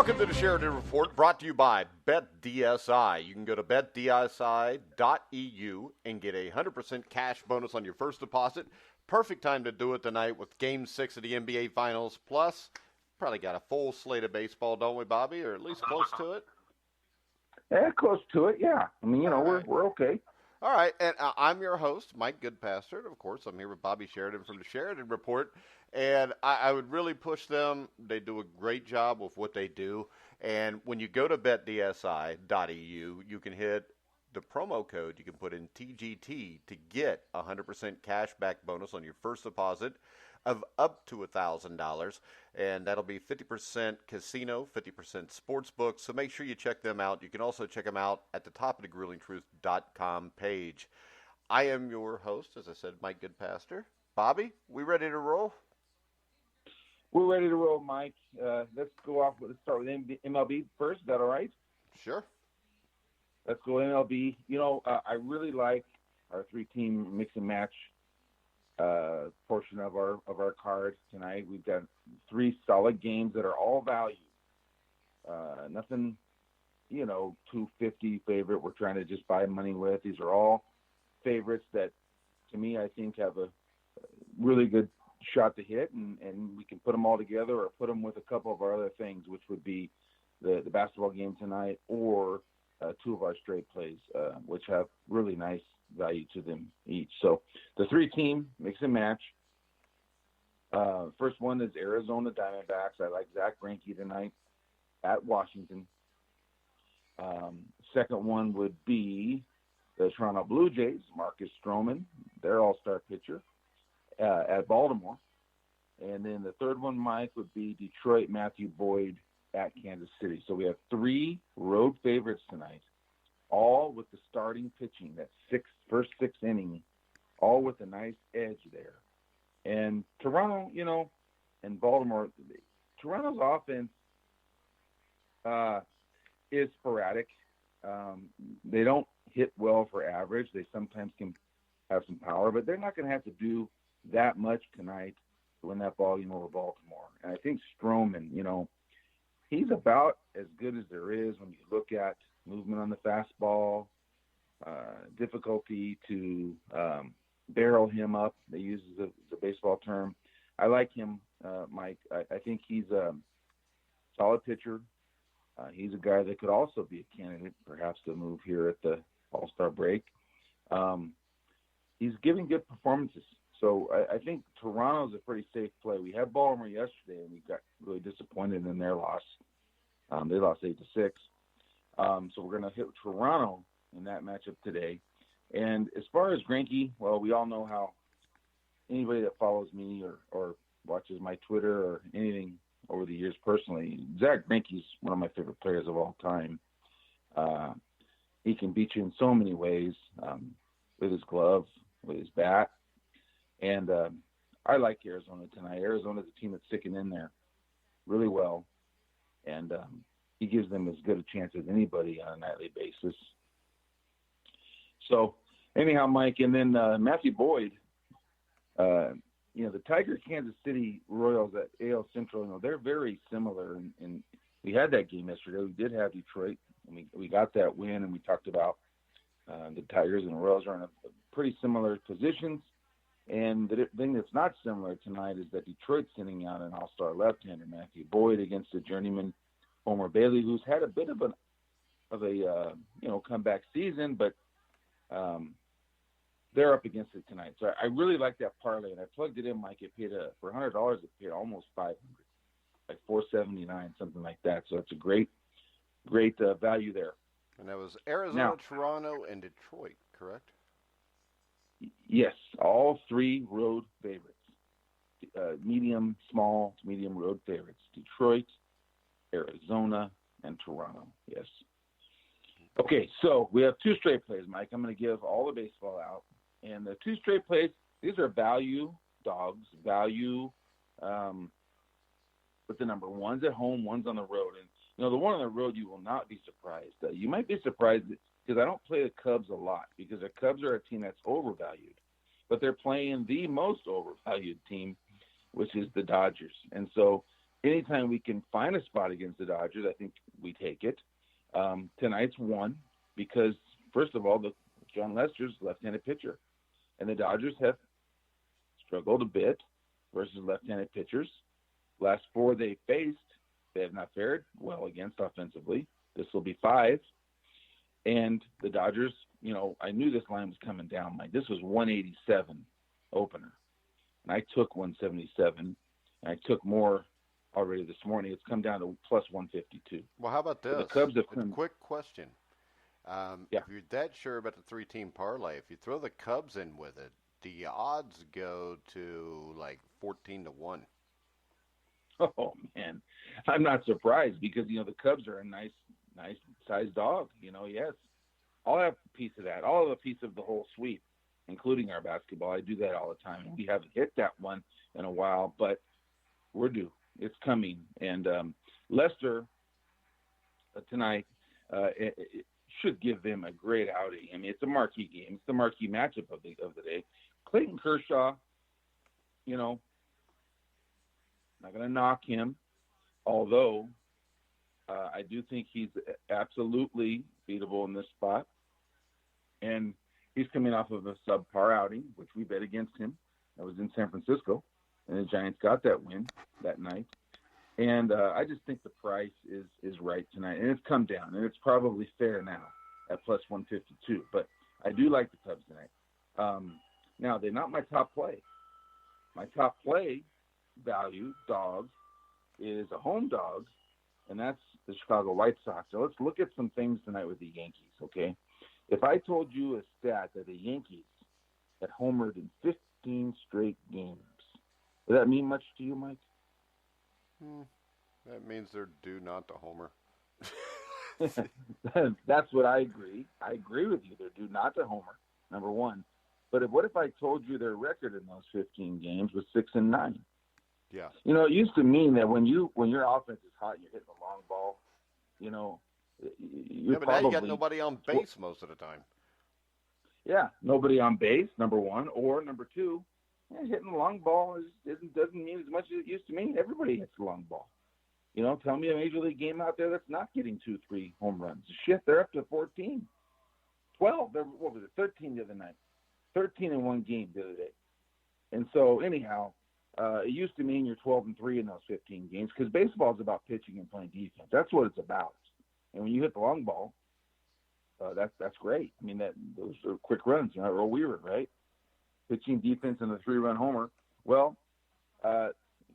Welcome to the Sheridan Report, brought to you by Bet DSI. You can go to betdsi.eu and get a 100% cash bonus on your first deposit. Perfect time to do it tonight with Game 6 of the NBA Finals. Plus, probably got a full slate of baseball, don't we, Bobby? Or at least close to it? Yeah, close to it, yeah. I mean, we're okay. All right, and I'm your host, Mike Goodpaster. Of course, I'm here with Bobby Sheridan from the Sheridan Report. And I would really push them. They do a great job with what they do. And when you go to betdsi.eu, you can hit the promo code. You can put in TGT to get a 100% cash back bonus on your first deposit of up to $1,000. And that'll be 50% casino, 50% sports book. So make sure you check them out. You can also check them out at the top of the grillingtruth.com page. I am your host, as I said, Mike Goodpaster. Bobby, we ready to roll? We're ready to roll, Mike. Let's start with MLB first. Is that all right? Sure. Let's go MLB. I really like our three-team mix and match portion of our card tonight. We've got three solid games that are all value. Nothing, 250 favorite we're trying to just buy money with. These are all favorites that, to me, I think have a really good shot to hit, and we can put them all together or put them with a couple of our other things, which would be the basketball game tonight or two of our straight plays, which have really nice value to them each. So the three-team mix and match. First one is Arizona Diamondbacks. I like Zach Greinke tonight at Washington. Second one would be the Toronto Blue Jays, Marcus Stroman, their all-star pitcher, at Baltimore. And then the third one, Mike, would be Detroit, Matthew Boyd at Kansas City. So we have three road favorites tonight, all with the starting pitching, that first six inning, all with a nice edge there. And Toronto, and Baltimore, Toronto's offense is sporadic. They don't hit well for average. They sometimes can have some power, but they're not going to have to do that much tonight to win that ball game over Baltimore. And I think Stroman, he's about as good as there is when you look at movement on the fastball, difficulty to barrel him up. They use the baseball term. I like him, Mike. I think he's a solid pitcher. He's a guy that could also be a candidate, perhaps, to move here at the All-Star break. He's giving good performances. So I think Toronto's a pretty safe play. We had Baltimore yesterday, and we got really disappointed in their loss. They lost 8-6. So we're going to hit Toronto in that matchup today. And as far as Greinke, well, we all know how anybody that follows me or watches my Twitter or anything over the years personally, Zach Greinke's one of my favorite players of all time. He can beat you in so many ways, with his glove, with his bat. And I like Arizona tonight. Arizona's a team that's sticking in there really well. And he gives them as good a chance as anybody on a nightly basis. So anyhow, Mike, and then Matthew Boyd, the Tiger-Kansas City Royals at AL Central, they're very similar. And we had that game yesterday. We did have Detroit, and we got that win, and we talked about the Tigers and the Royals are in a pretty similar positions. And the thing that's not similar tonight is that Detroit's sending out an all-star left-hander, Matthew Boyd, against the journeyman Homer Bailey, who's had a bit of a comeback season, but they're up against it tonight. So I really like that parlay, and I plugged it in, Mike. It paid for $100. It paid almost $500, like $479, something like that. So it's a great value there. And that was Arizona, Toronto, and Detroit, correct? Yes, all three road favorites. Medium, small, medium road favorites. Detroit, Arizona, and Toronto. Yes. Okay, so we have two straight plays, Mike. I'm going to give all the baseball out. And the two straight plays, these are value dogs, value with the number. One's at home, one's on the road. And, the one on the road, you will not be surprised. You might be surprised because I don't play the Cubs a lot because the Cubs are a team that's overvalued. But they're playing the most overvalued team, which is the Dodgers. And so anytime we can find a spot against the Dodgers, I think we take it. Tonight's one because, first of all, John Lester's left-handed pitcher, and the Dodgers have struggled a bit versus left-handed pitchers. Last 4 they faced, they have not fared well against offensively. This will be 5. And the Dodgers, I knew this line was coming down. This was 187 opener. And I took 177. And I took more already this morning. It's come down to plus 152. Well, how about this? So the Cubs have come. Quick question. If you're that sure about the 3-team parlay, if you throw the Cubs in with it, the odds go to like 14-1. Oh, man. I'm not surprised because, the Cubs are a nice sized dog. Yes. I'll have a piece of that. I'll have a piece of the whole sweep, including our basketball. I do that all the time. And we haven't hit that one in a while, but we're due. It's coming. And Lester tonight it should give them a great outing. I mean, it's a marquee game. It's the marquee matchup of the day. Clayton Kershaw, not going to knock him, although I do think he's absolutely beatable in this spot. And he's coming off of a subpar outing, which we bet against him. That was in San Francisco, and the Giants got that win that night. And I just think the price is right tonight. And it's come down, and it's probably fair now at plus 152. But I do like the Cubs tonight. Now, they're not my top play. My top play value, dog, is a home dog, and that's the Chicago White Sox. So let's look at some things tonight with the Yankees, okay? If I told you a stat that the Yankees had homered in 15 straight games, does that mean much to you, Mike? That means they're due not to homer. That's what I agree. I agree with you. They're due not to homer, number one. But what if I told you their record in those 15 games was 6-9? Yeah. It used to mean that when your offense is hot and you're hitting the long ball, you're but probably, now you got nobody on base most of the time. Yeah, nobody on base, number one, or number two, hitting the long ball doesn't mean as much as it used to mean. Everybody hits the long ball. Tell me a major league game out there that's not getting 2-3 home runs. Shit, they're up to 14, 12. What was it? 13 the other night. 13 in one game the other day. And so anyhow, it used to mean you're 12-3 in those 15 games because baseball is about pitching and playing defense. That's what it's about. And when you hit the long ball, that's great. I mean, those are quick runs. Earl Weaver, right? Pitching, defense, and a 3-run homer. Well,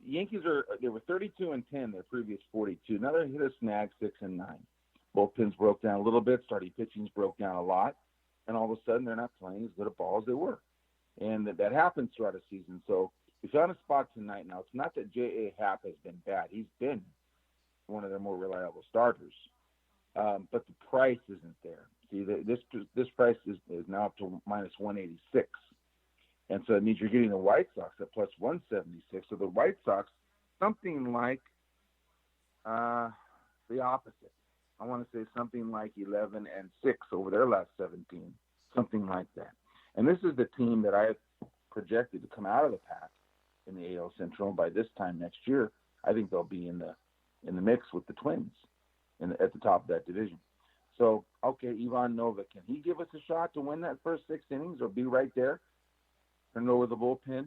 Yankees they were 32-10 their previous 42. Now they hit a snag 6-9. Bullpens broke down a little bit. Starting pitchings broke down a lot. And all of a sudden, they're not playing as good a ball as they were. And that happens throughout a season. So we found a spot tonight. Now, it's not that J.A. Happ has been bad. He's been one of their more reliable starters. But the price isn't there. See, this price is now up to minus 186. And so it means you're getting the White Sox at plus 176. So the White Sox, something like the opposite. I want to say something like 11-6 over their last 17, something like that. And this is the team that I have projected to come out of the pack in the AL Central. By this time next year, I think they'll be in the mix with the Twins at the top of that division. So, okay, Ivan Nova, can he give us a shot to win that first 6 innings or be right there? Turn over the bullpen.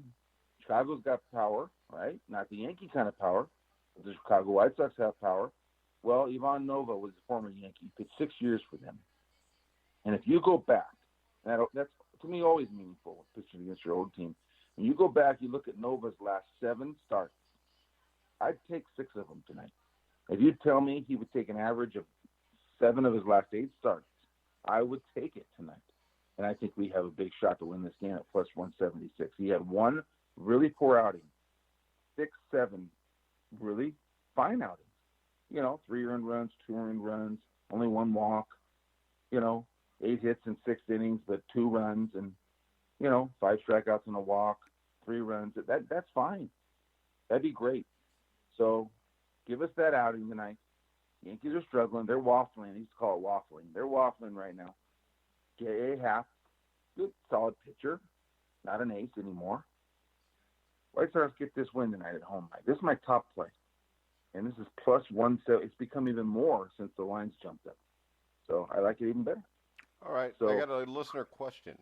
Chicago's got power, right? Not the Yankee kind of power, but the Chicago White Sox have power. Well, Ivan Nova was a former Yankee. He pitched 6 years for them. And if you go back, and that's to me always meaningful, pitching against your old team. When you go back, you look at Nova's last 7 starts. I'd take 6 of them tonight. If you tell me he would take an average of 7 of his last 8 starts, I would take it tonight. And I think we have a big shot to win this game at plus 176. He had 1 really poor outing, 6, 7 really fine outings. 3 earned runs, 2 earned runs, only 1 walk, 8 hits in 6 innings, but 2 runs and, 5 strikeouts and a walk, 3 runs. That's fine. That'd be great. So give us that outing tonight. Yankees are struggling. They're waffling. He used to call it waffling. They're waffling right now. J.A. Happ, good, solid pitcher, not an ace anymore. White Sox get this win tonight at home. This is my top play. and this is plus 170. It's become even more since the lines jumped up. So I like it even better. All right, So I got a listener question,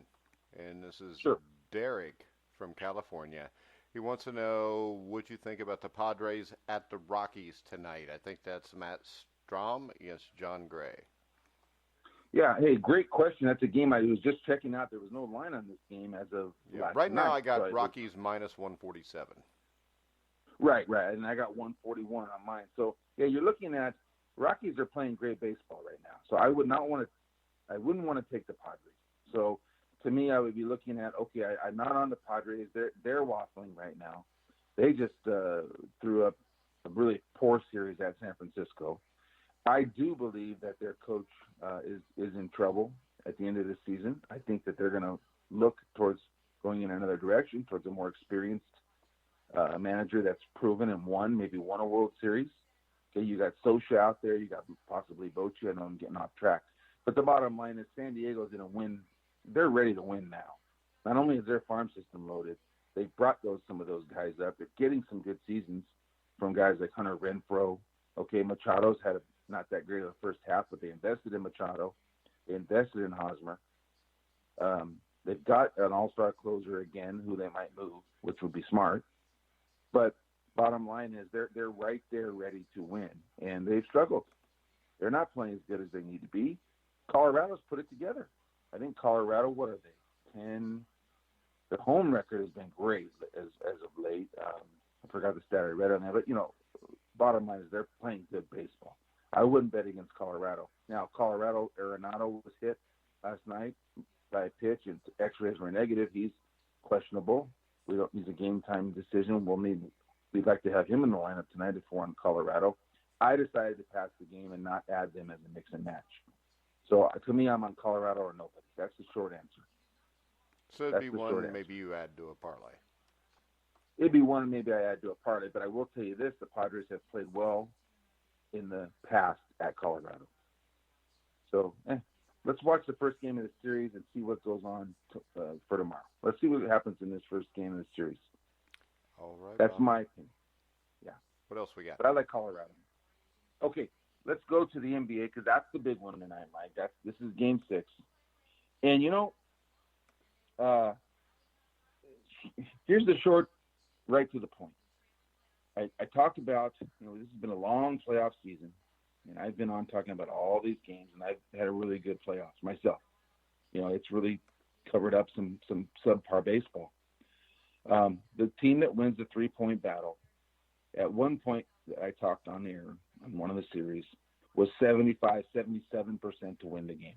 and this is sure. Derek from California. He wants to know what you think about the Padres at the Rockies tonight. I think that's Matt Strom against John Gray. Yeah, hey, great question. That's a game I was just checking out. There was no line on this game as of last Right night. now I got Rockies minus 147. Right, and I got 141 on mine. So yeah, you're looking at Rockies are playing great baseball right now. So I wouldn't want to take the Padres. So to me, I would be looking at, okay, I'm not on the Padres. They're waffling right now. They just threw up a really poor series at San Francisco. I do believe that their coach is in trouble at the end of the season. I think that they're going to look towards going in another direction, towards a more experienced manager that's proven and maybe won a World Series. Okay, you got Socha out there. You got possibly Bochy. I know I'm getting off track. But the bottom line is San Diego's going to win. They're ready to win now. Not only is their farm system loaded, they've brought some of those guys up. They're getting some good seasons from guys like Hunter Renfroe. Okay, Machado's had not that great of a first half, but they invested in Machado. They invested in Hosmer. They've got an all-star closer again who they might move, which would be smart. But bottom line is they're right there ready to win, and they've struggled. They're not playing as good as they need to be. Colorado's put it together. I think Colorado, what are they, 10? The home record has been great as of late. I forgot the stat I read on that, but, bottom line is they're playing good baseball. I wouldn't bet against Colorado. Now, Colorado, Arenado was hit last night by a pitch, and X-rays were negative. He's questionable. He's a game-time decision. We'd like to have him in the lineup tonight if we're on Colorado. I decided to pass the game and not add them as a mix and match. So to me, I'm on Colorado or nobody. That's the short answer. So it'd be one maybe you add to a parlay. It'd be one maybe I add to a parlay, but I will tell you this: the Padres have played well in the past at Colorado. So let's watch the first game of the series and see what goes on for tomorrow. Let's see what happens in this first game of the series. All right. That's my opinion. Yeah. What else we got? But I like Colorado. Okay, let's go to the NBA because that's the big one tonight, Mike. This is Game 6. And, here's the short, right to the point. I talked about, this has been a long playoff season, and I've been on talking about all these games, and I've had a really good playoffs myself. It's really covered up some subpar baseball. The team that wins the three-point battle, at one point that I talked on air on one of the series, was 75, 77% to win the game.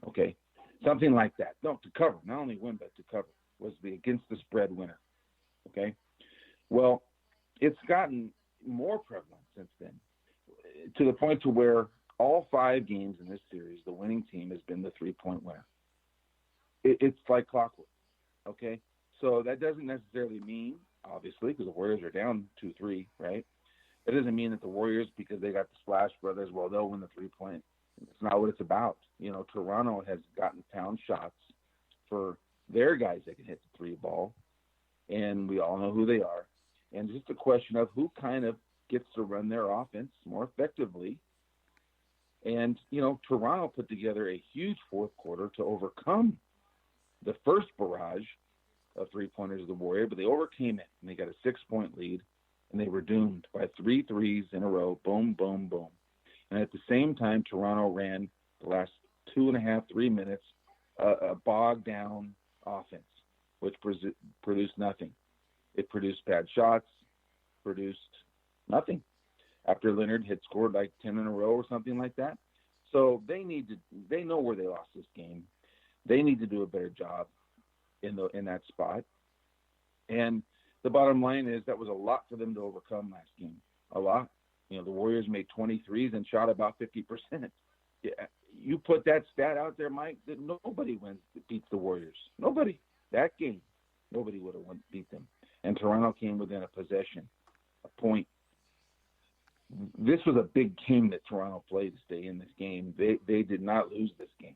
Okay? Something like that. No, to cover. Not only win, but to cover. Was the against the spread winner. Okay? Well, it's gotten more prevalent since then, to the point to where all 5 games in this series, the winning team has been the three-point winner. It's like clockwork. Okay? So that doesn't necessarily mean, obviously, because the Warriors are down 2-3, right? It doesn't mean that the Warriors, because they got the Splash Brothers, well, they'll win the three-point. It's not what it's about. Toronto has gotten pound shots for their guys that can hit the three ball, and we all know who they are. And it's just a question of who kind of gets to run their offense more effectively. And, Toronto put together a huge fourth quarter to overcome the first barrage of three-pointers of the Warrior, but they overcame it, and they got a 6-point lead, and they were doomed by 3 threes in a row, boom, boom, boom. And at the same time, Toronto ran the last 2.5, 3 minutes, a bogged-down offense, which produced nothing. It produced bad shots, produced nothing. After Leonard had scored like 10 in a row or something like that. So they know where they lost this game. They need to do a better job in that spot. And the bottom line is that was a lot for them to overcome last game. A lot. The Warriors made 23s and shot about 50%. Yeah, you put that stat out there, Mike, that nobody beats the Warriors. Nobody. That game, nobody would have beat them. And Toronto came within a possession, a point. This was a big game that Toronto played to stay in this game. They did not lose this game.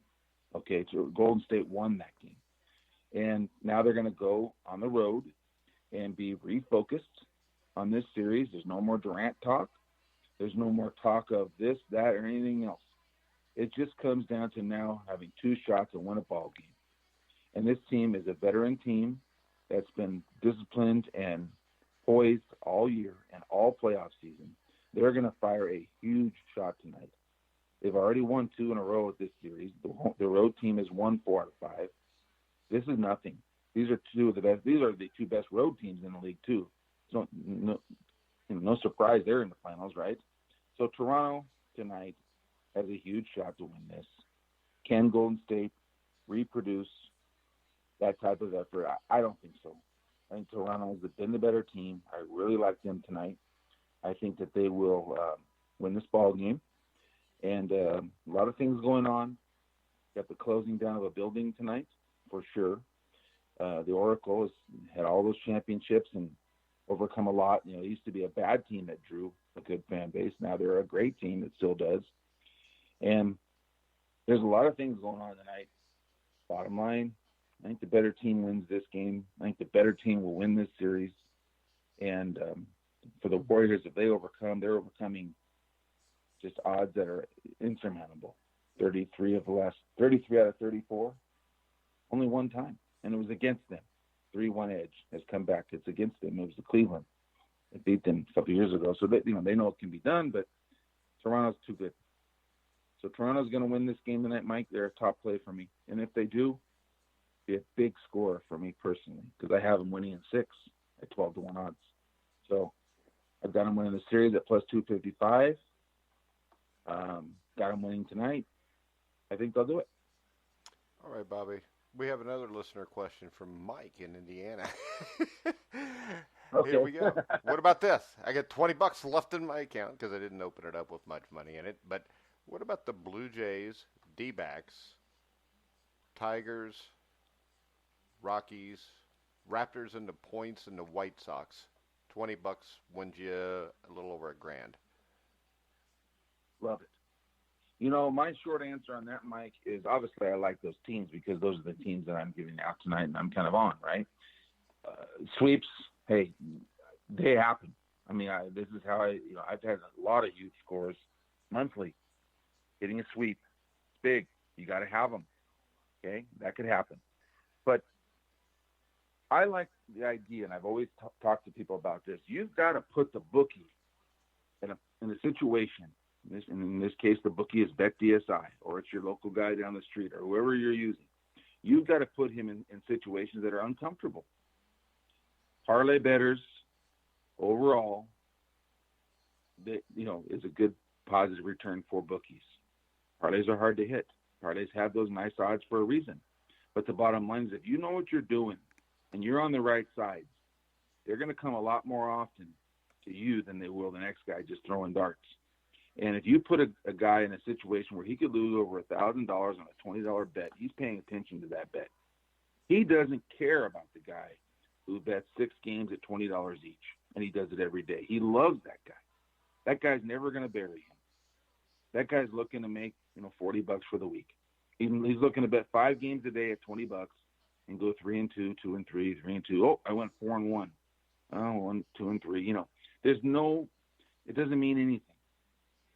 Okay, so Golden State won that game. And now they're going to go on the road and be refocused on this series. There's no more Durant talk. There's no more talk of this, that, or anything else. It just comes down to now having two shots to win a ball game. And this team is a veteran team that's been disciplined and poised all year and all playoff season. They're going to fire a huge shot tonight. They've already won 2 in a row at this series. The road team has won 4 out of 5. This is nothing. These are two of the best. These are the two best road teams in the league too. So no surprise they're in the finals, right? So Toronto tonight has a huge shot to win this. Can Golden State reproduce that type of effort? I don't think so. I think Toronto's been the better team. I really like them tonight. I think that they will win this ball game. And a lot of things going on. Got the closing down of a building tonight, for sure. The Oracle has had all those championships and overcome a lot. You know, it used to be a bad team that drew a good fan base. Now they're a great team that still does. And there's a lot of things going on tonight. Bottom line, I think the better team wins this game. I think the better team will win this series. And for the Warriors, if they're overcoming just odds that are insurmountable. 33 out of 34, only one time, and it was against them. 3-1 edge has come back. It's against them. It was the Cleveland. It beat them a couple of years ago, so they know it can be done. But Toronto's too good. So Toronto's going to win this game tonight, Mike. They're a top play for me, and if they do, be a big score for me personally because I have them winning in 6 at 12-1 odds. So I've got them winning the series at plus 255. Got them winning tonight. I think they'll do it. All right, Bobby. We have another listener question from Mike in Indiana. Okay. Here we go. What about this? I got $20 left in my account because I didn't open it up with much money in it. But what about the Blue Jays, D-backs, Tigers, Rockies, Raptors, and the Points, and the White Sox? $20 wins you a little over $1,000. Love it. You know, my short answer on that, Mike, is obviously I like those teams because those are the teams that I'm giving out tonight and I'm kind of on, right? Sweeps, hey, they happen. I mean, this is how I've had a lot of huge scores monthly. Getting a sweep, it's big. You got to have them, okay? That could happen. But I like the idea, and I've always talked to people about this. You've got to put the bookie in a situation. In this case, the bookie is Bet DSI, or it's your local guy down the street, or whoever you're using. You've got to put him in situations that are uncomfortable. Parlay bettors, overall, is a good positive return for bookies. Parlays are hard to hit. Parlays have those nice odds for a reason. But the bottom line is if you know what you're doing and you're on the right side, they're going to come a lot more often to you than they will the next guy just throwing darts. And if you put a guy in a situation where he could lose over $1,000 on a $20 bet, he's paying attention to that bet. He doesn't care about the guy who bets 6 games at $20 each, and he does it every day. He loves that guy. That guy's never going to bury him. That guy's looking to make $40 for the week. He's looking to bet 5 games a day at $20 and go 3-2, 2-3, 3-2. Oh, I went 4-1. Oh, 1, 2, 3. It doesn't mean anything.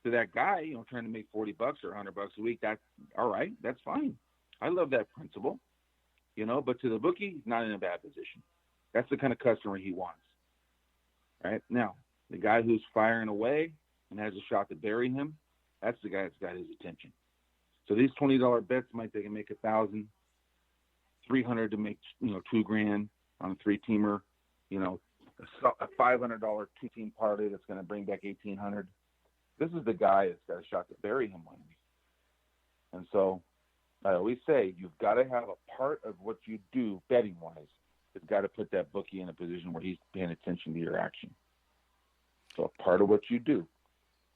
To that guy, trying to make $40 or $100 a week, that's all right. That's fine. I love that principle, but to the bookie, he's not in a bad position. That's the kind of customer he wants. Right now, the guy who's firing away and has a shot to bury him, that's the guy that's got his attention. So these $20 bets they can make $1,000, $300 to make $2,000 on a 3-teamer, a $500 2-team parlay that's going to bring back $1,800. This is the guy that's got a shot to bury him one week. And so I always say you've got to have a part of what you do betting-wise. It's got to put that bookie in a position where he's paying attention to your action. So a part of what you do,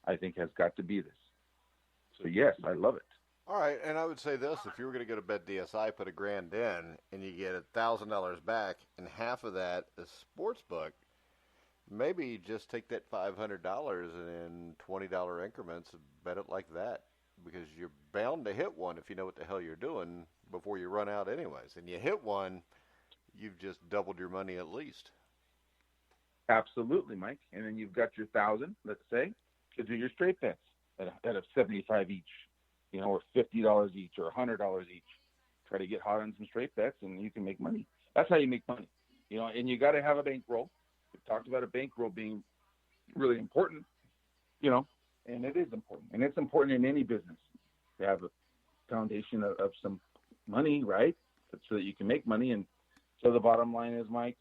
I think, has got to be this. So, yes, I love it. All right, and I would say this. If you were going to go to Bet DSI, put $1,000 in, and you get $1,000 back, and half of that is sportsbook, maybe just take that $500 and in $20 increments and bet it like that, because you're bound to hit one if you know what the hell you're doing before you run out anyways. And you hit one, you've just doubled your money at least. Absolutely, Mike. And then you've got your $1,000, let's say. to do your straight bets at a 75 each, or $50 each or $100 each. Try to get hot on some straight bets, and you can make money. That's how you make money, and you got to have a bankroll. We've talked about a bankroll being really important, and it is important. And it's important in any business to have a foundation of some money, right? So that you can make money. And so the bottom line is, Mike,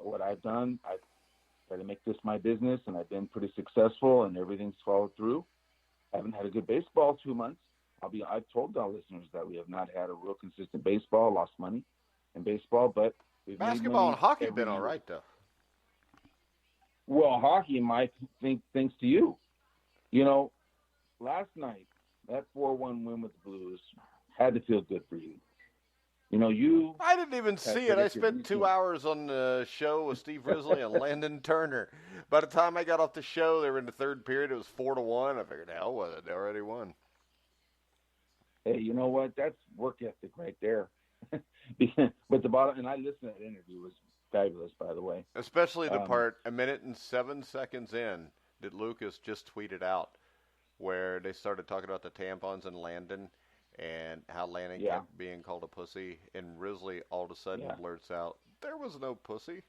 what I've done, I've tried to make this my business, and I've been pretty successful, and everything's followed through. I haven't had a good baseball 2 months. I've told our listeners that we have not had a real consistent baseball, lost money in baseball, but we've Basketball made and hockey money been all right, though. Well, hockey, Mike, thanks to you. Last night, that 4-1 win with the Blues had to feel good for you. I didn't even see it. I spent 2 hours on the show with Steve Risley and Landon Turner. By the time I got off the show, they were in the third period. It was 4-1. I figured, hell with it. They already won. Hey, you know what? That's work ethic right there. But the bottom, and I listened to that interview, it was fabulous, by the way. Especially the part, 1:07 in, that Lucas just tweeted out, where they started talking about the tampons in Landon and how Landon kept being called a pussy, and Risley all of a sudden blurts out, "There was no pussy."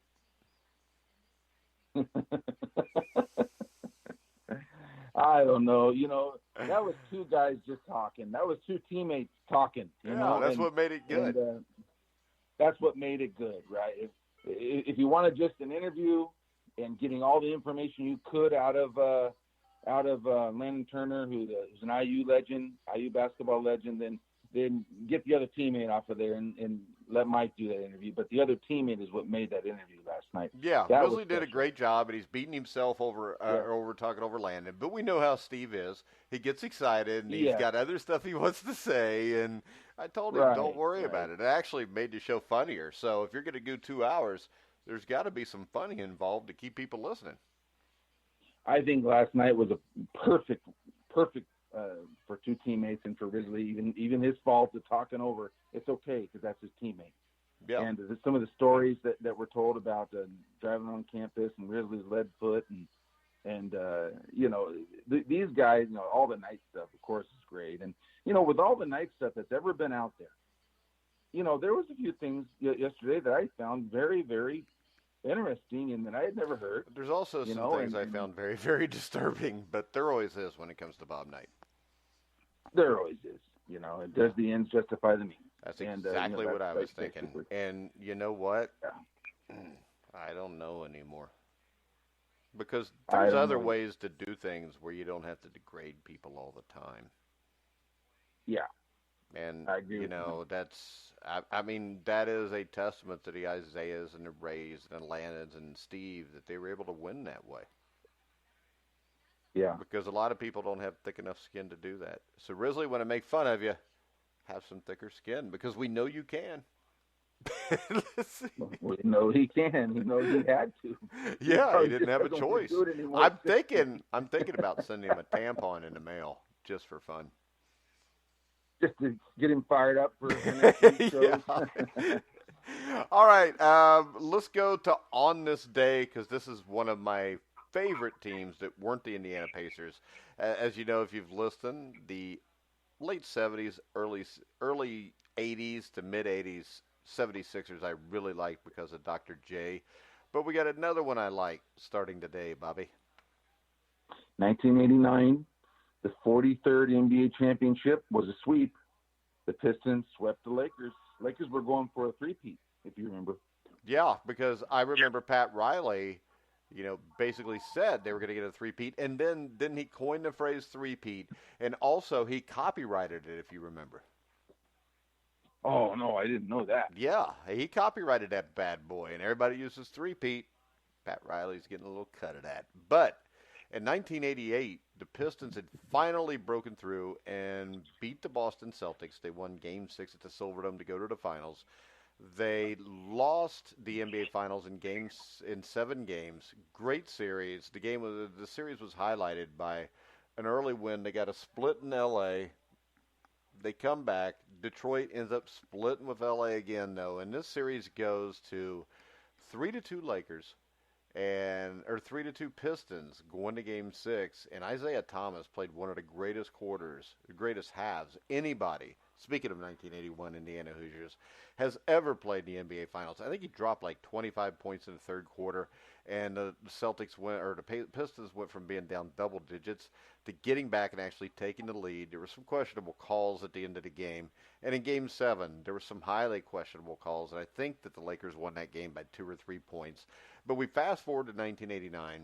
I don't know. That was two guys just talking. That was two teammates talking. That's what made it good. And, that's what made it good, right? If you wanted just an interview and getting all the information you could out of Landon Turner, who's an IU legend, IU basketball legend, then get the other teammate off of there and let Mike do that interview. But the other teammate is what made that interview last night. Yeah, Risley did a great job, and he's beating himself over talking over Landon. But we know how Steve is. He gets excited, and he's got other stuff he wants to say. And I told him, don't worry about it. It actually made the show funnier. So if you're going to do 2 hours, there's got to be some funny involved to keep people listening. I think last night was a perfect for two teammates, and for Risley, even his fault of talking over. It's okay because that's his teammate. Yeah. And some of the stories that were told about driving on campus and Risley's lead foot and these guys, all the night stuff, of course, is great. And with all the night stuff that's ever been out there, there was a few things yesterday that I found very, very interesting and that I had never heard. But there's also some things I found very, very disturbing, but there always is when it comes to Bob Knight. There always is. Does the ends justify the means? That's exactly what I was thinking. And you know what? Yeah. I don't know anymore. Because there's other ways to do things where you don't have to degrade people all the time. Yeah. And, I agree that's, I mean, that is a testament to the Isaiahs and the Rays and the Landons and Steve that they were able to win that way. Yeah. Because a lot of people don't have thick enough skin to do that. So, Risley, when I make fun of you, have some thicker skin because we know you can. We know he can. He knows he had to. Yeah, he didn't have a choice. I'm thinking about sending him a tampon in the mail just for fun. Just to get him fired up for the next week shows. All right, let's go to On This Day because this is one of my favorite teams that weren't the Indiana Pacers. As you know, if you've listened, the late 70s, early 80s to mid 80s 76ers I really like because of Dr. J. But we got another one I like starting today, Bobby. 1989, the 43rd NBA championship was a sweep. The Pistons swept the Lakers. Lakers were going for a three-peat, if you remember. Yeah, because I remember Pat Riley, basically said they were going to get a three-peat, and then he coined the phrase three-peat, and also he copyrighted it, if you remember. Oh, no, I didn't know that. Yeah, he copyrighted that bad boy, and everybody uses three-peat. Pat Riley's getting a little cut of that. But in 1988, the Pistons had finally broken through and beat the Boston Celtics. They won Game 6 at the Silverdome to go to the finals. They lost the NBA Finals in 7 games. Great series. The series was highlighted by an early win. They got a split in L.A. They come back. Detroit ends up splitting with L.A. again, though. And this series goes to 3-2 Lakers. and or 3-2 Pistons going to Game 6, and Isaiah Thomas played one of the greatest quarters, the greatest halves anybody. Speaking of 1981 Indiana Hoosiers, has ever played in the NBA Finals. I think he dropped like 25 points in the third quarter, and the Celtics went, or the Pistons went from being down double digits to getting back and actually taking the lead. There were some questionable calls at the end of the game, and in Game 7, there were some highly questionable calls, and I think that the Lakers won that game by 2 or 3 points. But we fast forward to 1989,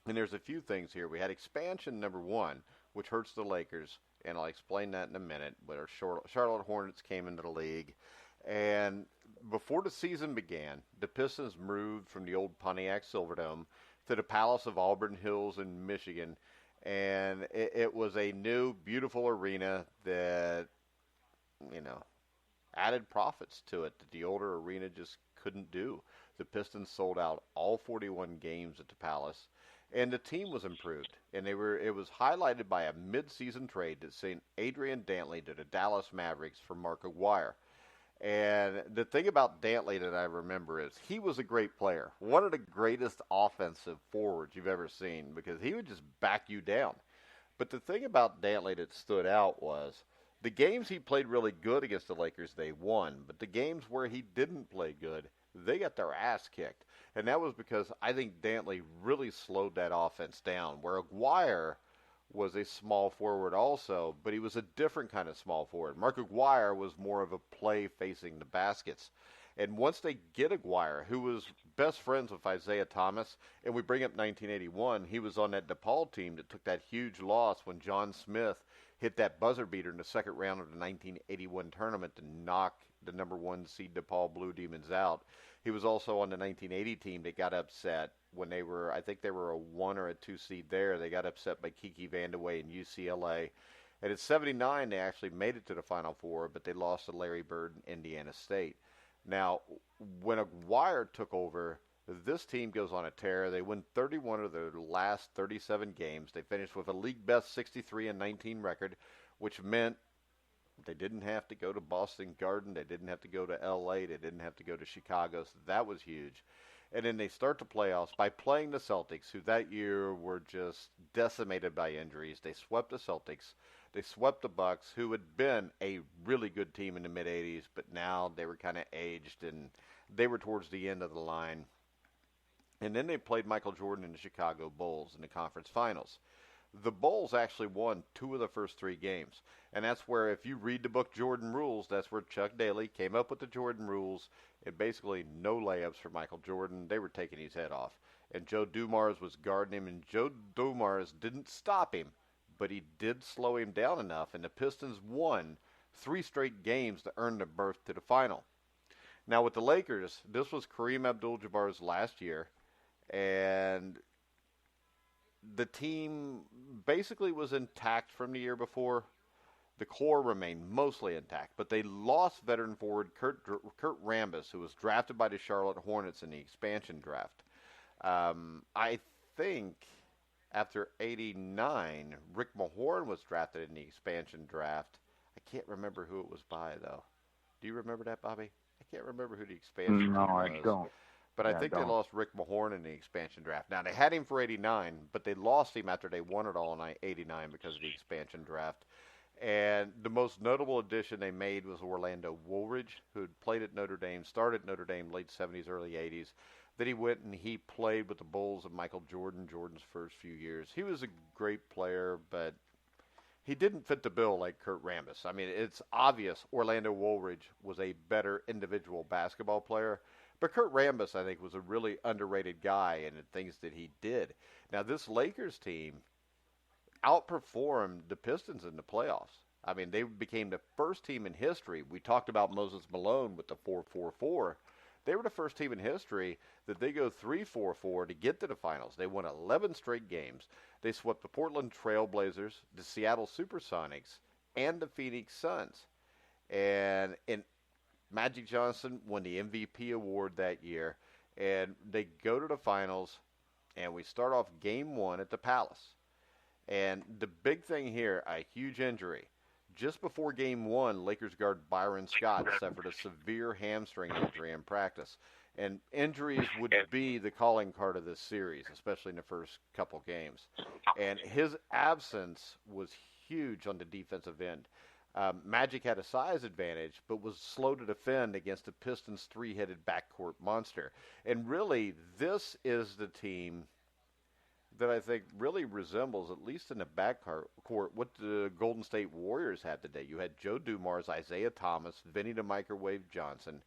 and there's a few things here. We had expansion number 1, which hurts the Lakers, and I'll explain that in a minute. But our Charlotte Hornets came into the league, and before the season began, the Pistons moved from the old Pontiac Silverdome to the Palace of Auburn Hills in Michigan, and it was a new, beautiful arena that, added profits to it that the older arena just couldn't do. The Pistons sold out all 41 games at the Palace, and the team was improved. And it was highlighted by a mid-season trade that sent Adrian Dantley to the Dallas Mavericks for Mark Aguirre. And the thing about Dantley that I remember is he was a great player, one of the greatest offensive forwards you've ever seen, because he would just back you down. But the thing about Dantley that stood out was the games he played really good against the Lakers, they won. But the games where he didn't play good, they got their ass kicked. And that was because I think Dantley really slowed that offense down, where Aguirre was a small forward also, but he was a different kind of small forward. Mark Aguirre was more of a play facing the baskets. And once they get Aguirre, who was best friends with Isaiah Thomas, and we bring up 1981, he was on that DePaul team that took that huge loss when John Smith hit that buzzer beater in the second round of the 1981 tournament to knock the number 1 seed DePaul Blue Demons out. He was also on the 1980 team that got upset when they were, I think they were a 1 or a 2 seed there. They got upset by Kiki Vandeweghe and UCLA. And at 79, they actually made it to the Final Four, but they lost to Larry Bird and Indiana State. Now, when Aguirre took over, this team goes on a tear. They win 31 of their last 37 games. They finished with a league-best 63-19 record, which meant they didn't have to go to Boston Garden. They didn't have to go to L.A. They didn't have to go to Chicago, so that was huge. And then they start the playoffs by playing the Celtics, who that year were just decimated by injuries. They swept the Celtics. They swept the Bucks, who had been a really good team in the mid-'80s, but now they were kind of aged, and they were towards the end of the line. And then they played Michael Jordan and the Chicago Bulls in the conference finals. The Bulls actually won 2 of the first 3 games. And that's where, if you read the book Jordan Rules, that's where Chuck Daly came up with the Jordan Rules. And basically no layups for Michael Jordan. They were taking his head off. And Joe Dumars was guarding him. And Joe Dumars didn't stop him, but he did slow him down enough. And the Pistons won 3 straight games to earn the berth to the final. Now with the Lakers, this was Kareem Abdul-Jabbar's last year. And the team basically was intact from the year before. The core remained mostly intact, but they lost veteran forward Kurt Rambis, who was drafted by the Charlotte Hornets in the expansion draft. I think after 89, Rick Mahorn was drafted in the expansion draft. I can't remember who it was by, though. Do you remember that, Bobby? I can't remember who the expansion team was. No, I don't. But I think they lost Rick Mahorn in the expansion draft. Now, they had him for 89, but they lost him after they won it all in 89 because of the expansion draft. And the most notable addition they made was Orlando Woolridge, who had played at Notre Dame, started at Notre Dame late 70s, early 80s. Then he went and he played with the Bulls of Michael Jordan, Jordan's first few years. He was a great player, but he didn't fit the bill like Kurt Rambis. I mean, it's obvious Orlando Woolridge was a better individual basketball player. But Kurt Rambis, I think, was a really underrated guy in the things that he did. Now, this Lakers team outperformed the Pistons in the playoffs. I mean, they became the first team in history. We talked about Moses Malone with the 4-4-4. They were the first team in history that they go 3-4-4 to get to the finals. They won 11 straight games. They swept the Portland Trail Blazers, the Seattle Supersonics, and the Phoenix Suns. And Magic Johnson won the MVP award that year. And they go to the finals, and we start off Game 1 at the Palace. And the big thing here, a huge injury. Just before Game 1, Lakers guard Byron Scott suffered a severe hamstring injury in practice. And injuries would be the calling card of this series, especially in the first couple games. And his absence was huge on the defensive end. Magic had a size advantage, but was slow to defend against the Pistons' three-headed backcourt monster. And really, this is the team that I think really resembles, at least in the backcourt, what the Golden State Warriors had today. You had Joe Dumars, Isaiah Thomas, Vinny the Microwave Johnson.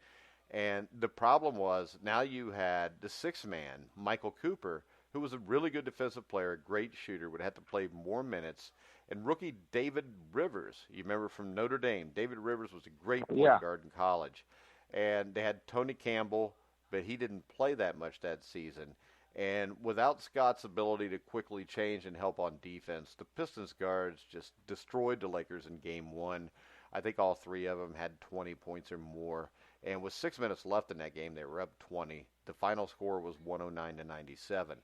And the problem was now you had the sixth man, Michael Cooper, who was a really good defensive player, a great shooter, would have to play more minutes. And rookie David Rivers, you remember from Notre Dame, David Rivers was a great point guard in college. And they had Tony Campbell, but he didn't play that much that season. And without Scott's ability to quickly change and help on defense, the Pistons guards just destroyed the Lakers in Game 1. I think all three of them had 20 points or more. And with 6 minutes left in that game, they were up 20. The final score was 109-97.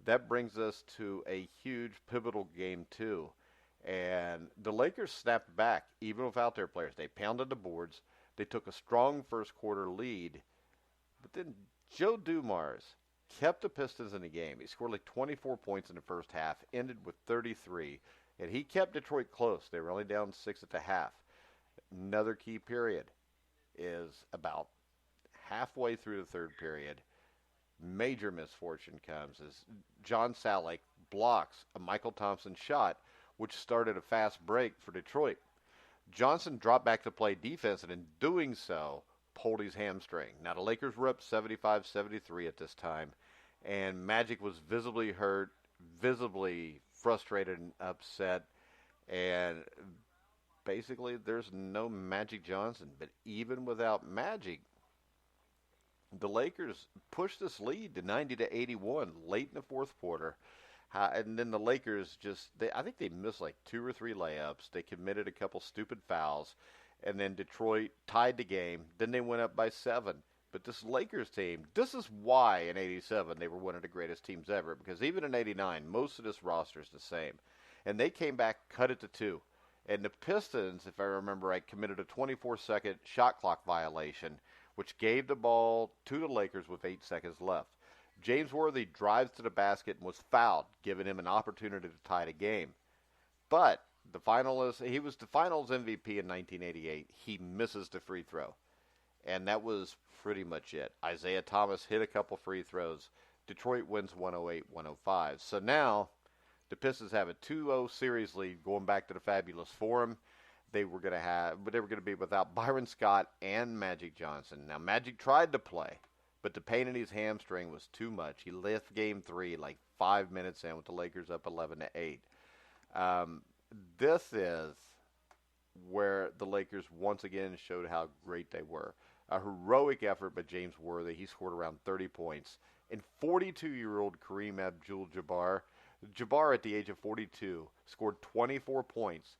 That brings us to a huge pivotal Game 2. And the Lakers snapped back, even without their players. They pounded the boards. They took a strong first quarter lead. But then Joe Dumars kept the Pistons in the game. He scored like 24 points in the first half, ended with 33. And he kept Detroit close. They were only down 6 at the half. Another key period is about halfway through the third period. Major misfortune comes as John Salek blocks a Michael Thompson shot, which started a fast break for Detroit. Johnson dropped back to play defense, and in doing so, pulled his hamstring. Now, the Lakers were up 75-73 at this time, and Magic was visibly hurt, visibly frustrated and upset, and basically there's no Magic Johnson. But even without Magic, the Lakers pushed this lead to 90-81 late in the fourth quarter. And then the Lakers I think they missed like 2 or 3 layups. They committed a couple stupid fouls. And then Detroit tied the game. Then they went up by 7. But this Lakers team, this is why in 87 they were one of the greatest teams ever. Because even in 89, most of this roster is the same. And they came back, cut it to 2. And the Pistons, if I remember right, committed a 24-second shot clock violation, which gave the ball to the Lakers with 8 seconds left. James Worthy drives to the basket and was fouled, giving him an opportunity to tie the game. But he was the finals MVP in 1988. He misses the free throw. And that was pretty much it. Isaiah Thomas hit a couple free throws. Detroit wins 108-105. So now the Pistons have a 2-0 series lead going back to the Fabulous Forum. They were going to be without Byron Scott and Magic Johnson. Now, Magic tried to play, but the pain in his hamstring was too much. He left Game 3 like 5 minutes in with the Lakers up 11-8. This is where the Lakers once again showed how great they were. A heroic effort by James Worthy. He scored around 30 points. And 42-year-old Kareem Abdul-Jabbar, Jabbar at the age of 42, scored 24 points,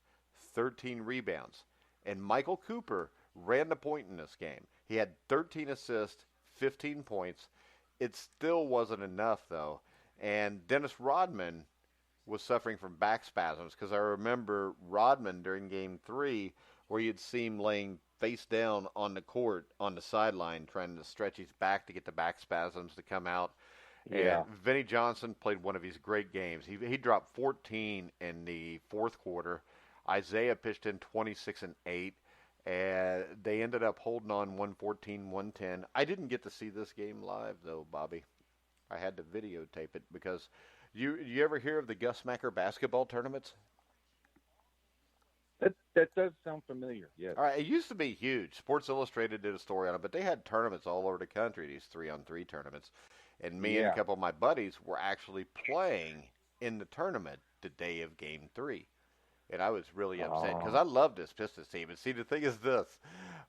13 rebounds. And Michael Cooper ran the point in this game. He had 13 assists, 15 points. It still wasn't enough, though. And Dennis Rodman was suffering from back spasms, because I remember Rodman during Game 3 where you'd see him laying face down on the court on the sideline trying to stretch his back to get the back spasms to come out. Yeah. And Vinny Johnson played one of his great games. He dropped 14 in the fourth quarter. Isaiah pitched in 26 and 8. And they ended up holding on 114-110. I didn't get to see this game live, though, Bobby. I had to videotape it because you ever hear of the Gus Macker basketball tournaments? That does sound familiar, yes. All right, it used to be huge. Sports Illustrated did a story on it, but they had tournaments all over the country, these 3-on-3 tournaments. And me and a couple of my buddies were actually playing in the tournament the day of Game 3. And I was really upset because I love this Pistons team. And see, the thing is this.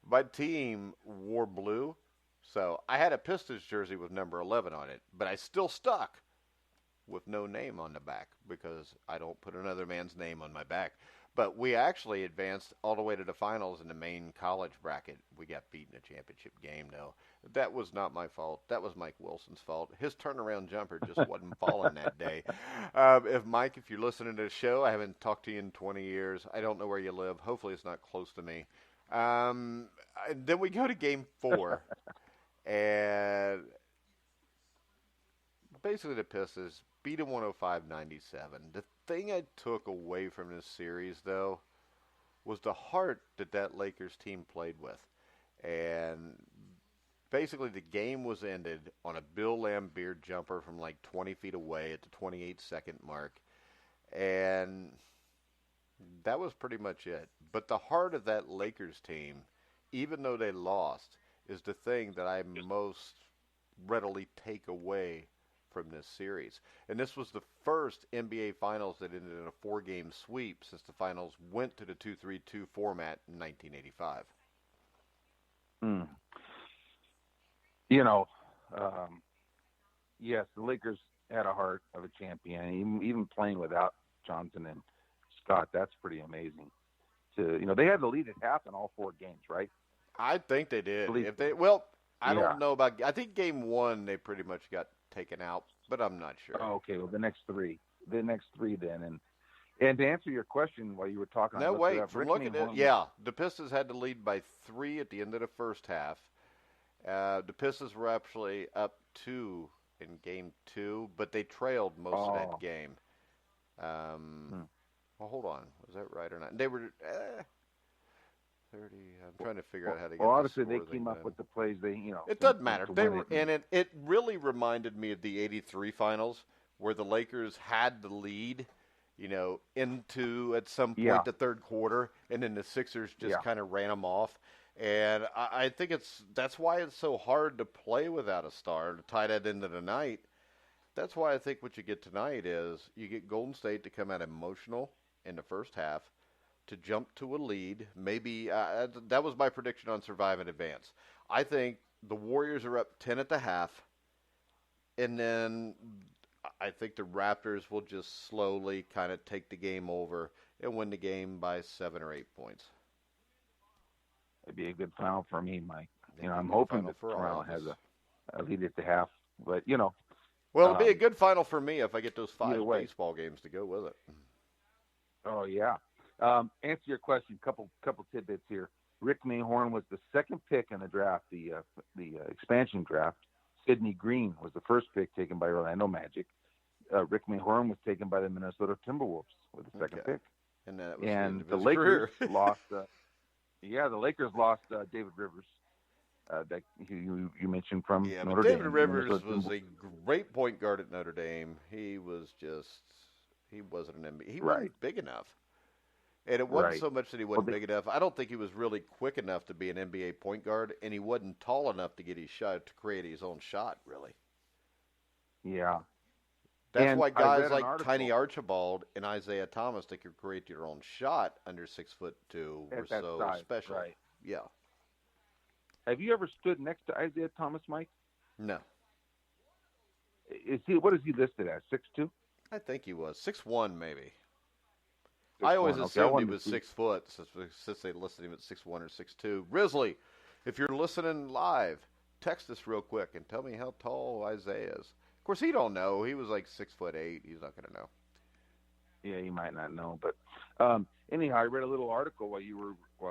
My team wore blue, so I had a Pistons jersey with number 11 on it, but I still stuck with no name on the back because I don't put another man's name on my back. But we actually advanced all the way to the finals in the main college bracket. We got beat in a championship game, though. That was not my fault. That was Mike Wilson's fault. His turnaround jumper just wasn't falling that day. If you're listening to the show, I haven't talked to you in 20 years. I don't know where you live. Hopefully it's not close to me. Then we go to game 4. And basically the Pistons beat them 105-97. The thing I took away from this series, though, was the heart that Lakers team played with. And basically the game was ended on a Bill Laimbeer jumper from like 20 feet away at the 28-second mark. And that was pretty much it. But the heart of that Lakers team, even though they lost, is the thing that I most readily take away from this series. And this was the first NBA Finals that ended in a 4-game sweep since the Finals went to the 2-3-2 format in 1985. Yes, the Lakers had a heart of a champion. Even playing without Johnson and Scott, that's pretty amazing. They had the lead at half in all 4 games, right? I think they did. I don't know about. I think game 1 they pretty much got taken out, but I'm not sure. Oh, okay. Well, the next three then, and to answer your question while you were talking, no, wait. From looking at it, the Pistons had to lead by 3 at the end of the first half. The Pistons were actually up 2 in game 2, but they trailed most of that game. Well, hold on. Was that right or not? They were 30. I'm trying to figure out how to get. Well, obviously they came up with the plays. It doesn't matter. They were, and it really reminded me of the '83 finals where the Lakers had the lead, into at some point the third quarter, and then the Sixers just kind of ran them off. And I think that's why it's so hard to play without a star to tie that into the night. That's why I think what you get tonight is you get Golden State to come out emotional in the first half, to jump to a lead. Maybe that was my prediction on Survive and Advance. I think the Warriors are up 10 at the half, and then I think the Raptors will just slowly kind of take the game over and win the game by 7 or 8 points. It'd be a good final for me, Mike. I'm hoping that Toronto has a lead at the half, but Well, it'll be a good final for me if I get those 5 baseball games to go with it. Oh yeah. Answer your question. Couple tidbits here. Rick Mayhorn was the second pick in the draft, the expansion draft. Sidney Green was the first pick taken by Orlando Magic. Rick Mayhorn was taken by the Minnesota Timberwolves with the second pick. And that was the Lakers lost. The Lakers lost David Rivers, that you mentioned from Notre Dame. David Rivers was a great point guard at Notre Dame. He wasn't an NBA. He wasn't big enough. And it wasn't so much that he wasn't big enough. I don't think he was really quick enough to be an NBA point guard, and he wasn't tall enough to get his shot, to create his own shot, really. Yeah. That's why guys like Tiny Archibald and Isaiah Thomas that could create their own shot under 6'2" were so special. Right. Yeah. Have you ever stood next to Isaiah Thomas, Mike? No. What is he listed as? 6'2"? I think he was 6'1", maybe. 6'1". I always assumed he was 6 foot since they listed him at 6'1" or 6'2". Risley, if you're listening live, text us real quick and tell me how tall Isaiah is. Of course, he don't know. He was like 6'8". He's not going to know. Yeah, he might not know. But anyhow, I read a little article while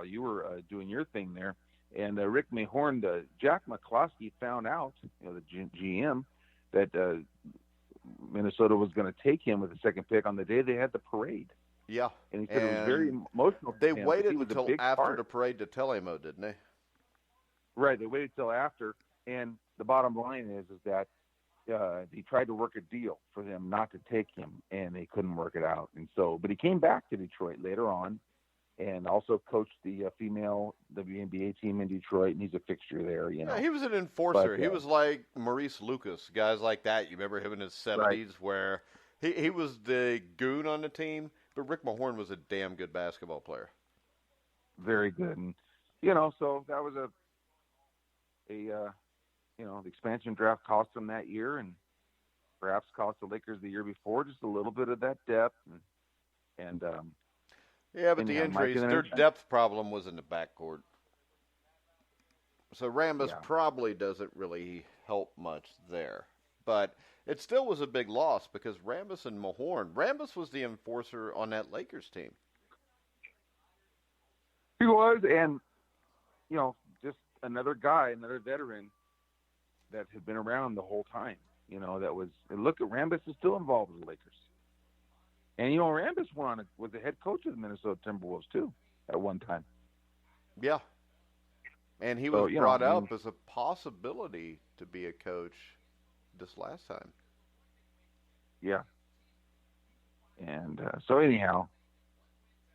you were doing your thing there, and Rick Mayhorn, Jack McCloskey found out, the GM, that Minnesota was going to take him with the second pick on the day they had the parade. Yeah. And he said it was very emotional. They waited until after the parade to tell him, didn't they? Right. They waited till after. And the bottom line is that he tried to work a deal for them not to take him, and they couldn't work it out. And so, but he came back to Detroit later on and also coached the female WNBA team in Detroit, and he's a fixture there, Yeah, he was an enforcer. He was like Maurice Lucas, guys like that. You remember him in his 70s where he was the goon on the team, but Rick Mahorn was a damn good basketball player. Very good. And, so that was the expansion draft cost them that year, and perhaps cost the Lakers the year before just a little bit of that depth. And Yeah, but the Anyhow, Mike, injuries, and then their depth problem was in the backcourt. So Rambus yeah, probably doesn't really help much there. But it still was a big loss because Rambus and Mahorn. Rambus was the enforcer on that Lakers team. he was, and just another guy, another veteran that had been around the whole time. That was. And look, at Rambus is still involved with the Lakers, and Rambus was the head coach of the Minnesota Timberwolves too at one time. Yeah. And he was brought up as a possibility to be a coach this last time. Yeah. And so anyhow,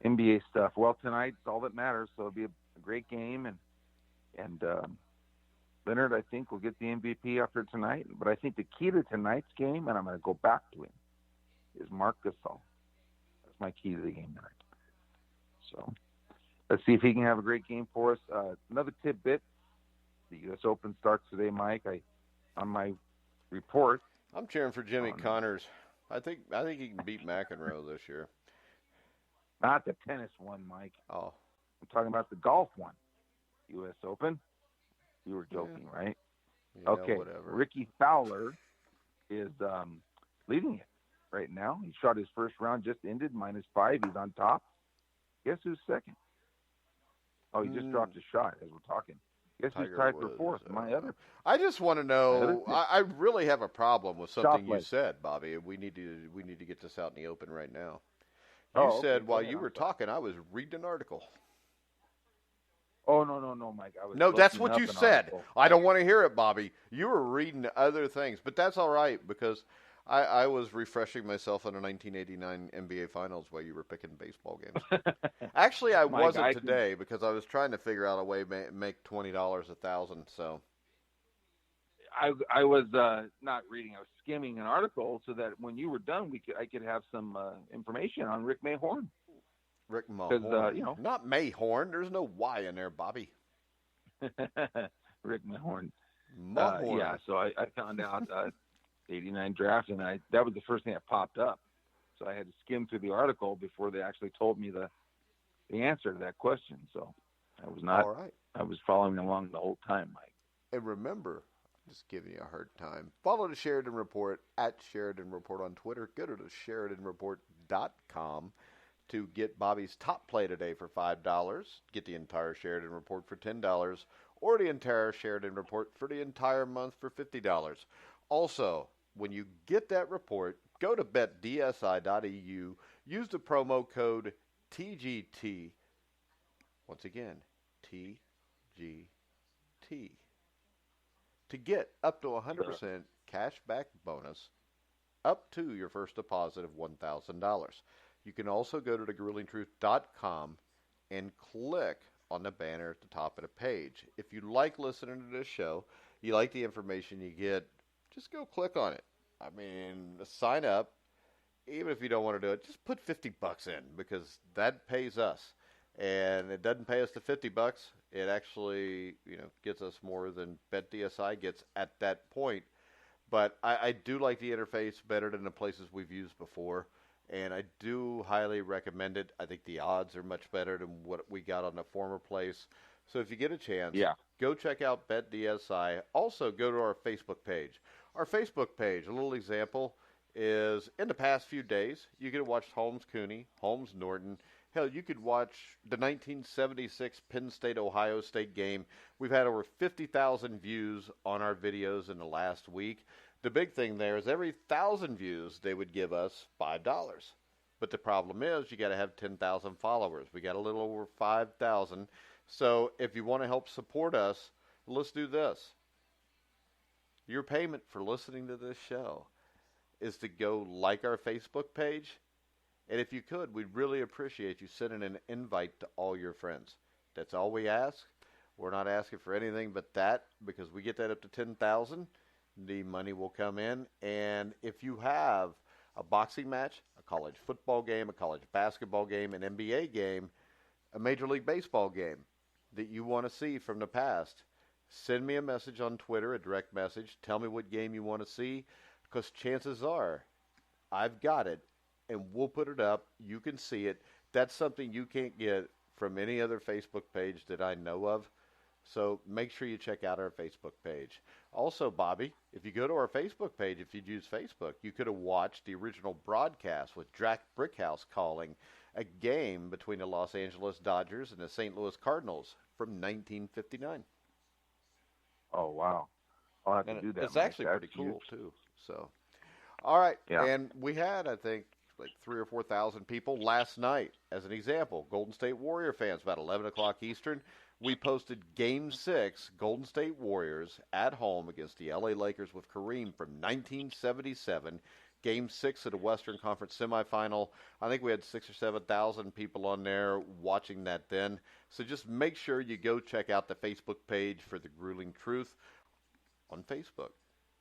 NBA stuff. Well, tonight's all that matters, so it'll be a great game, and Leonard, I think, will get the MVP after tonight. But I think the key to tonight's game, and I'm going to go back to him, is Marc Gasol. That's my key to the game tonight. So let's see if he can have a great game for us. Another tidbit: the U.S. Open starts today, Mike. On my report, I'm cheering for Jimmy Connors. I think he can beat McEnroe this year. Not the tennis one, Mike. Oh, I'm talking about the golf one. U.S. Open. You were joking, right? Yeah, okay. Whatever. Ricky Fowler is leading it right now. He shot his first round, just ended, -5. He's on top. Guess who's second? Oh, he just dropped a shot as we're talking. Guess who's tied for fourth? I just want to know. I really have a problem with something you said, Bobby. We need to get this out in the open right now. You said while you were talking, I was reading an article. Oh, no, Mike. No, that's what you said. I don't want to hear it, Bobby. You were reading other things, but that's all right because I was refreshing myself on the 1989 NBA Finals while you were picking baseball games. Actually, I wasn't today because I was trying to figure out a way to make $20 1,000. So I was not reading. I was skimming an article so that when you were done, I could have some information on Rick Mahorn. Rick Mahorn. Not Mahorn. There's no Y in there, Bobby. Rick Mahorn. Mahorn. Yeah, so I found out the 89 draft, and that was the first thing that popped up. So I had to skim through the article before they actually told me the answer to that question. So I was not. All right. I was following along the whole time, Mike. And remember, I'm just giving you a hard time. Follow the Sheridan Report at Sheridan Report on Twitter. Go to the SheridanReport.com. to get Bobby's top play today for $5, get the entire Sheridan Report for $10, or the entire Sheridan Report for the entire month for $50. Also, when you get that report, go to betdsi.eu, use the promo code TGT. Once again, TGT. To get up to 100% cash back bonus up to your first deposit of $1,000. You can also go to thegruelingtruth.com and click on the banner at the top of the page. If you like listening to this show, you like the information you get, just go click on it. I mean, sign up. Even if you don't want to do it, just put $50 in because that pays us. And it doesn't pay us the $50. It actually, gets us more than Bet DSI gets at that point. But I do like the interface better than the places we've used before. And I do highly recommend it. I think the odds are much better than what we got on the former place. So if you get a chance, go check out Bet DSI. Also, go to our Facebook page. Our Facebook page, a little example, is in the past few days, you could have watched Holmes Cooney, Holmes Norton. Hell, you could watch the 1976 Penn State-Ohio State game. We've had over 50,000 views on our videos in the last week. The big thing there is every 1,000 views, they would give us $5. But the problem is you got to have 10,000 followers. We got a little over 5,000. So if you want to help support us, let's do this. Your payment for listening to this show is to go like our Facebook page. And if you could, we'd really appreciate you sending an invite to all your friends. That's all we ask. We're not asking for anything but that because we get that up to 10,000. The money will come in, and if you have a boxing match, a college football game, a college basketball game, an NBA game, a Major League Baseball game that you want to see from the past, send me a message on Twitter, a direct message. Tell me what game you want to see, because chances are I've got it, and we'll put it up. You can see it. That's something you can't get from any other Facebook page that I know of. So make sure you check out our Facebook page. Also, Bobby, if you go to our Facebook page, if you'd use Facebook, you could have watched the original broadcast with Drac Brickhouse calling a game between the Los Angeles Dodgers and the St. Louis Cardinals from 1959. Oh, wow. I'll have to And do that. it's actually That's pretty cool, huge. too. So, all right. Yeah. And we had, I think, like 3,000 or 4,000 people last night. As an example, Golden State Warrior fans, about 11 o'clock Eastern, we posted Game 6, Golden State Warriors at home against the LA Lakers with Kareem from 1977. Game 6 of the Western Conference semifinal. I think we had 6,000 or 7,000 people on there watching that then. So just make sure you go check out the Facebook page for The Grueling Truth on Facebook.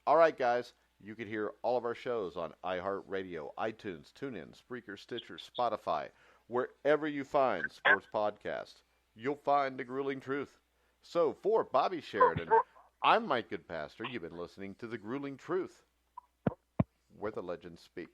All right, guys. You can hear all of our shows on iHeartRadio, iTunes, TuneIn, Spreaker, Stitcher, Spotify. Wherever you find sports podcasts, you'll find The Grueling Truth. So for Bobby Sheridan, I'm Mike Goodpastor. You've been listening to The Grueling Truth, where the legends speak.